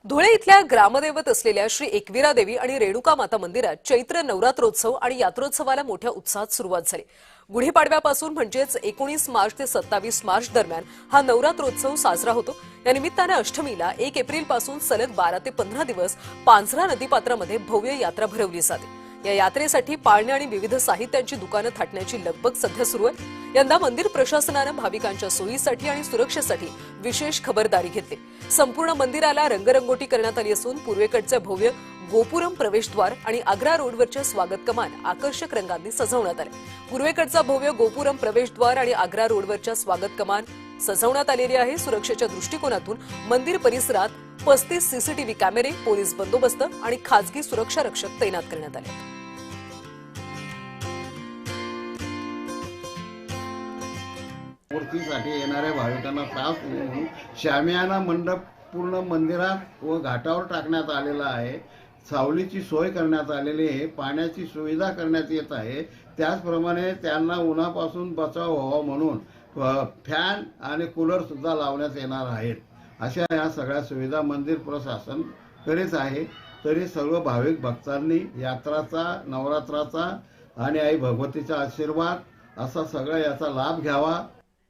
धुळे इथल्या ग्रामदैवत असलेल्या श्री एकविरा देवी आणि रेणुका माता मंदिरात चैत्र नवरात्रोत्सव आणि यात्रोत्सवाला मोठ्या उत्साहात सुरुवात झाली। गुढीपाडव्यापासून म्हणजेच 19 मार्च ते 27 मार्च दरम्यान हा नवरात्रोत्सव साजरा होतो। या निमित्ताने अष्टमीला 1 एप्रिलपासून सलग 12 ते 15 दिवस पांझरा नदीपात्रामध्ये भव्य यात्रा भरवली जाते। या यात्रेसाठी पाळणे आणि विविध साहित्यांची दुकानं थाटण्याची लगबग सध्या सुरू आहे। यंदा मंदिर प्रशासनाने भाविकांच्या सोयीसाठी आणि सुरक्षेसाठी विशेष खबरदारी घेतली। संपूर्ण मंदिराला रंगरंगोटी करण्यात आली असून पूर्वेकडचे भव्य गोपुरम प्रवेशद्वार आणि आग्रा रोडवरचे स्वागत कमान आकर्षक रंगांनी सजवण्यात आले। पूर्वेकडचा भव्य गोपुरम प्रवेशद्वार आणि आग्रा रोडवरच्या स्वागत कमान सजवण्यात आलेली आहे। सुरक्षेच्या दृष्टिकोनातून मंदिर परिसरात 35 सीसीटीव्ही कॅमेरे, पोलीस बंदोबस्त आणि खासगी सुरक्षा रक्षक तैनात करण्यात आले। मूर्तीसाठी येणाऱ्या भाविकांना त्रास होऊ म्हणून शामियाना मंडप पूर्ण मंदिरात व घाटावर टाकण्यात आलेला आहे। सावलीची सोय करण्यात आलेली आहे, पाण्याची सुविधा करण्यात येत आहे। त्याचप्रमाणे त्यांना उन्हापासून बचाव व्हावा म्हणून फॅन आणि कूलर सुद्धा लावण्यात येणार आहेत। अशा या सगळ्या सुविधा मंदिर प्रशासन करीत आहे। तरी सर्व भाविक भक्तांनी यात्राचा, नवरात्राचा आणि आई भगवतीचा आशीर्वाद असा सगळा याचा लाभ घ्यावा